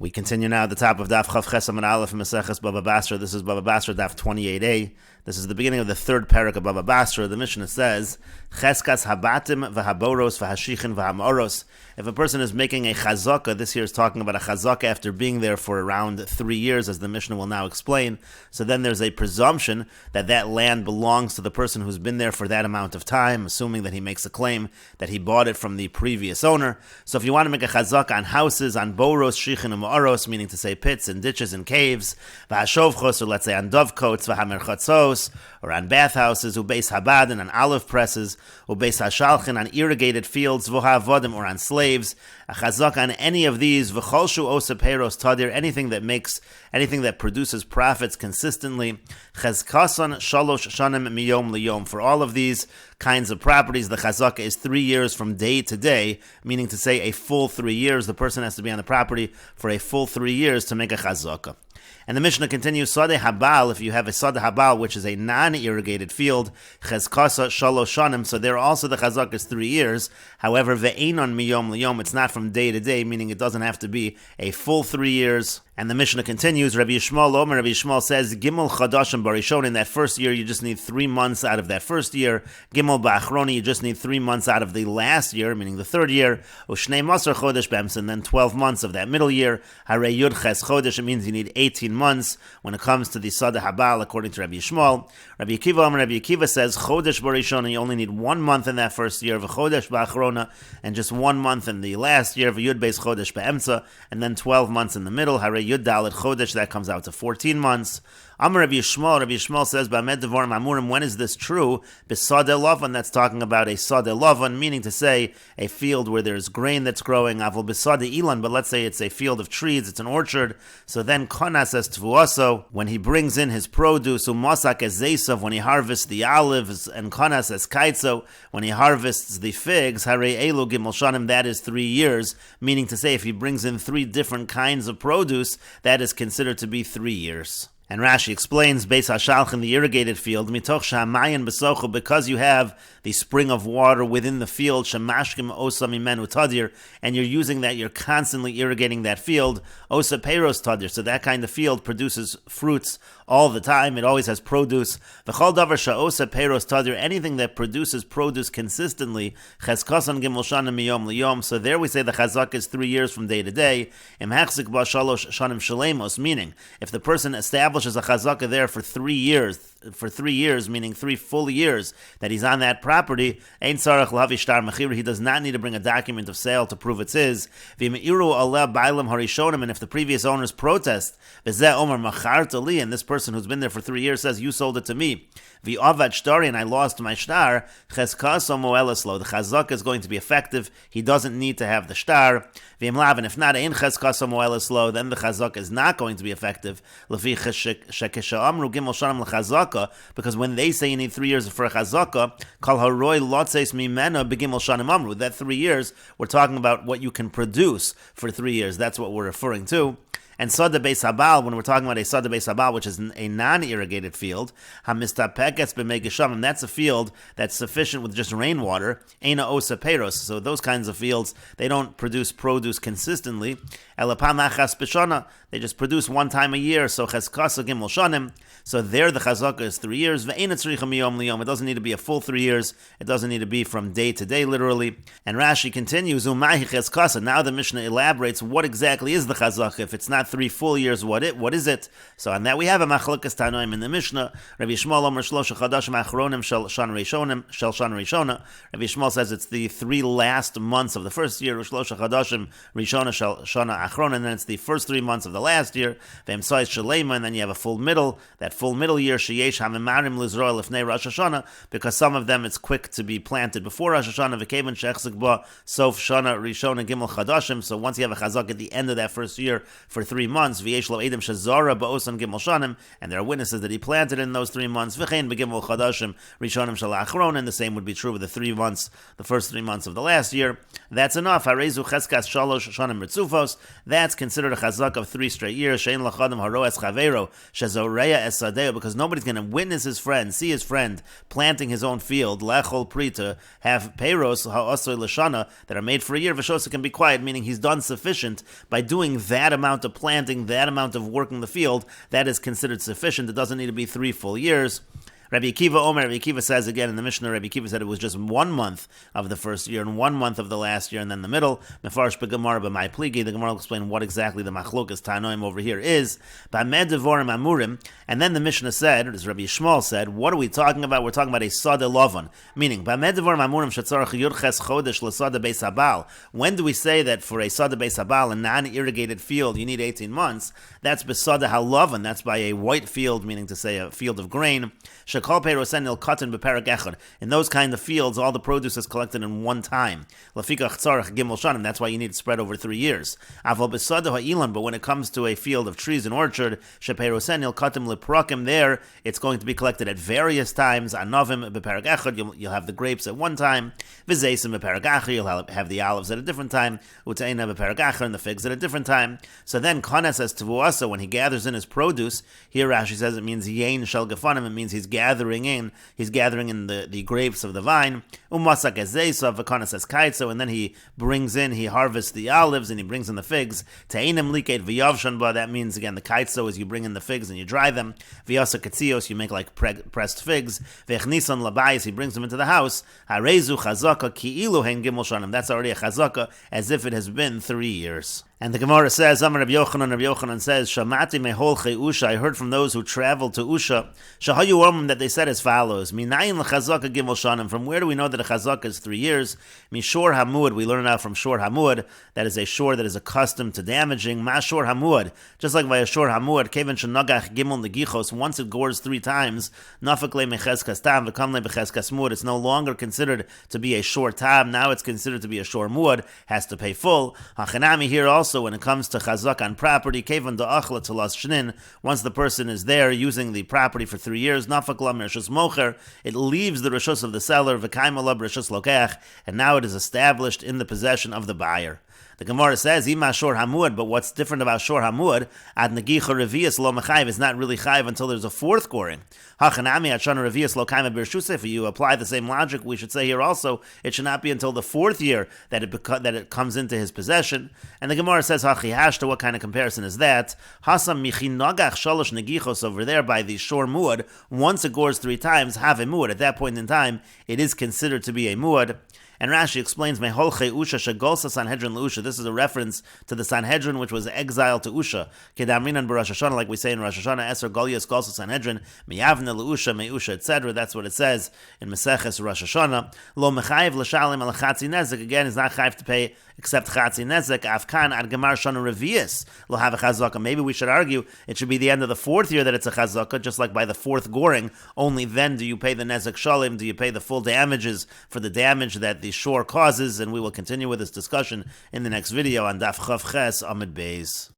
We continue now at the top of Daf Chav Chesam and Aleph Meseches Bava Basra. This is Bava Basra Daf 28a. This is the beginning of the third parak of Bava Basra. The Mishnah says, Cheskas habatim v'haboros v'hashichin v'hamoros. If a person is making a chazaka, this here is talking about a chazaka after being there for around 3 years, as the Mishnah will now explain. So then there's a presumption that that land belongs to the person who's been there for that amount of time, assuming that he makes a claim that he bought it from the previous owner. So if you want to make a chazaka on houses, on boros, shichin, and ma'aros, meaning to say pits and ditches and caves, v'hashovchos, or let's say on dovecotes, v'hamerchatzos, or on bathhouses, ubeis habad, and on olive presses, ubeis hashalchin, on irrigated fields, v'ha'avodim, or on slaves, a chazak on any of these, v'cholshu osa peiros tadir, anything that produces profits consistently, chezkason shalosh shanim miyom liyom. For all of these kinds of properties, the chazaka is 3 years from day to day, meaning to say a full 3 years. The person has to be on the property for a full 3 years to make a chazaka. And the Mishnah continues, Sadeh Habal, if you have a Sadeh Habal, which is a non-irrigated field, Chezkasa Shalosh Shanim, so there also the chazak is 3 years. However, Ve'enon Miyom Liyom, it's not from day to day, meaning it doesn't have to be a full 3 years. And the Mishnah continues, Rabbi Yishmael Omer, Rabbi Yishmael says, Gimel Chadashim Barishon, in that first year, you just need 3 months out of that first year. Gimel Ba'achroni, you just need 3 months out of the last year, meaning the third year. Ushnei Masar Chodesh Bems, and then 12 months of that middle year. Harei Yud Ches Chodesh, it means you need 18 months when it comes to the Sadeh Habal, according to Rabbi Yishmael. Rabbi Akiva Omer, Rabbi Akiva says, Chodesh Barishon, you only need 1 month in that first year, V'chodesh Ba'achrona, and just 1 month in the last year, V'yud Beis Chodesh Be'emtza, and then 12 months in the middle, Harei Yud Dalet Chodesh, that comes out to 14 months. Amar Rabbi Yishmael says, Ba'amed Devarim Amurim, when is this true? B'sadeh Lavan, that's talking about a Sadeh Lavan, meaning to say a field where there's grain that's growing, Avol B'sadeh Ilan, but let's say it's a field of trees, it's an orchard, so then Konas as Tvuaso, when he brings in his produce, Umasak as Zesav, when he harvests the olives, and Konas as Kaitzo, when he harvests the figs, Harei Elu Gimel Shanim, that is 3 years, meaning to say if he brings in 3 different kinds of produce, that is considered to be 3 years. And Rashi explains, Beis HaShalch, in the irrigated field, Mitoch Shamayin Besochu, because you have the spring of water within the field, Shemashkim Osa Mimenu Tadir, and you're using that, you're constantly irrigating that field, Osa Peiros Tadir, so that kind of field produces fruits all the time, it always has produce. V'chol davar sha'osa peiros tadir, anything that produces produce consistently, chezkasan gimel shanim miyom liyom, so there we say the chazak is 3 years from day to day, im hachzik ba shalosh shanim shalemos, meaning, if the person establishes a chazaka there for 3 years, meaning 3 full years that he's on that property, ein tzarech lavi shtar mechir, he does not need to bring a document of sale to prove it's his. V'imiru aleh bailam harishonim, and if the previous owners protest, v'zeh omer macharta li, and this person who's been there for 3 years says, you sold it to me, v'avad shtari, and I lost my shtar, chezkaso moelaslo, the chazak is going to be effective, he doesn't need to have the shtar, v'imlav, and if not, ein chezkaso moelaslo, then the chazak is not going to be effective, lefi shekesha amru gimel shanim l'chazaka, because when they say you need 3 years for a chazaka, kol haroi lotzeis mimena begimel shanim amru, that 3 years, we're talking about what you can produce for 3 years, that's what we're referring to. And Sadeh Beis Habal, when we're talking about a Sadeh Beis Habal, which is a non-irrigated field, Hamistapeketz b'meigeshamim, that's a field that's sufficient with just rainwater, Eina Osa Peiros, so those kinds of fields, they don't produce produce consistently, Elapam Achas B'shana, they just produce 1 time a year, so Cheskasa Gimel Shanim, so there the chazaka is 3 years, Ve'eina tzricha miyom liyom, it doesn't need to be a full 3 years, it doesn't need to be from day to day, literally. And Rashi continues, Umahi Cheskasa, now the Mishnah elaborates what exactly is the chazaka, if it's not 3 full years, what is it? So on that we have a machlokas tanoim in the Mishnah. Rabbi Yishmael Omer Shlosha Chadashim Achronim Shel Shan Rishona. Rabbi Yishmael says it's the 3 last months of the first year, Shlosha Chadashim Rishona Shel Shana Achron, and then it's the first 3 months of the last year, V'emsais Shalema, and then you have a full middle, that full middle year, Sheyesh Hamimarim Lizroel Lifnei Rosh Hashanah, because some of them it's quick to be planted before Rosh Hashanah, V'kevan Shechzik Ba Sof Shana Rishona Gimel Chadashim, so once you have a chazak at the end of that first year for 3 months, V'yesh Lo Edem Shazara Ba'osan Gimel Shanim, and there are witnesses that he planted in those 3 months, V'chein B'gimel Chadashim Rishonim Shal Achron, and the same would be true with the 3 months, the first 3 months of the last year. That's enough. Harezu Cheskas Shalosh Shanim Ritzufos, that's considered a chazaka of 3 straight years. Shein lachadam haroes chavero shezoreya esadeo, because nobody's going to witness his friend, see his friend planting his own field, lechol pri, to have peiros ha'asoy lashana that are made for a year. V'shosa can be quiet, meaning he's done sufficient by doing that amount of planting, that amount of working the field. That is considered sufficient. It doesn't need to be 3 full years. Rabbi Akiva says again in the Mishnah, Rabbi Akiva said it was just 1 month of the first year and 1 month of the last year and then the middle. Mefarsh b'Gemara b'mai pligi. The Gemara will explain what exactly the machlokas tanoim over here is. B'amed devorim amurim. And then the Mishnah said, as Rabbi Yishmael said, what are we talking about? We're talking about a sada lovan. Meaning, b'amed devorim amurim shetzarach yurches chodesh l'sada beis habal. When do we say that for a sada beis habal, a non-irrigated field, you need 18 months? That's b'sada halovan. That's by a white field, meaning to say a field of grain. In those kind of fields, all the produce is collected in one time. That's why you need to spread over 3 years. But when it comes to a field of trees and orchard, there it's going to be collected at various times. You'll have the grapes at one time. You'll have the olives at a different time. And the figs at a different time. So then Kana says to when he gathers in his produce, here Rashi says it means Yain Shel Gefanim, it means he's gathering in the grapes of the vine. Umasak ezesa v'kana says kaitso, and then he harvests the olives and he brings in the figs. Te'inim liket v'yavshan ba, that means again the kaitso is you bring in the figs and you dry them. V'yasa katzios, you make like pressed figs. V'echnisan labayis, he brings them into the house. Harezu chazaka ki'ilu hen gimel shanim, that's already a chazaka as if it has been 3 years. And the Gemara says, Amar Rabbi Yochanan says, Shamati mehol Usha, I heard from those who traveled to Usha, Shahayu Omim, that they said as follows, Minayin l'chazaka gimel shanim, from where do we know that a chazaka is 3 years? Mishor hamud, we learn it out from shor hamud, that is a shore that is accustomed to damaging, ma shor hamud, just like by a shor hamud, kevan shenagach gimel negichos, once it gores 3 times, nafak le mecheskas tam, v'kan le becheskas mud, it's no longer considered to be a shor tam, now it's considered to be a shor mud, has to pay full. Hachanami here also, when it comes to chazak on property, kevan da'achla telas shnin, once the person is there using the property for 3 years, nafak lam reshus mocher, it leaves the reshus of the seller, v'kaim alab reshus lokech, and now it is established in the possession of the buyer. The Gemara says, Ima shor hamud, but what's different about shor hamud? Ad negicha revius lo mechayiv, is not really chayiv until there's a 4th goring. Hachanami ad shana revius lo kaima birshuseh, if you apply the same logic, we should say here also, it should not be until the 4th year that it comes into his possession. And the Gemara says, Hachi hashta, what kind of comparison is that? Hasam michin nagach shalosh negichos, over there by the shor muad, once it gores 3 times, have a muad. At that point in time, it is considered to be a muad. And Rashi explains, Meholche Usha Shagolsa Sanhedrin L'Usha. This is a reference to the Sanhedrin which was exiled to Usha. Kedamrinan B'Rosh Hashanah, like we say in Rosh Hashanah, Eser Golias Golsa Sanhedrin, Miyavne L'Usha, Me'usha, etc. That's what it says in Meseches Rosh Hashanah. Lo Mechayiv L'Shalim Al Chatzi Nezek, again, is not chayiv to pay except Chatzi Nezek. Afkan Ad Gemar Shana Revius Lo have a chazaka. Maybe we should argue it should be the end of the 4th year that it's a chazaka, just like by the 4th goring. Only then do you pay the Nezek Shalim, do you pay the full damages for the damage that the shore causes, and we will continue with this discussion in the next video on Daf Chav Ches Amid Beis.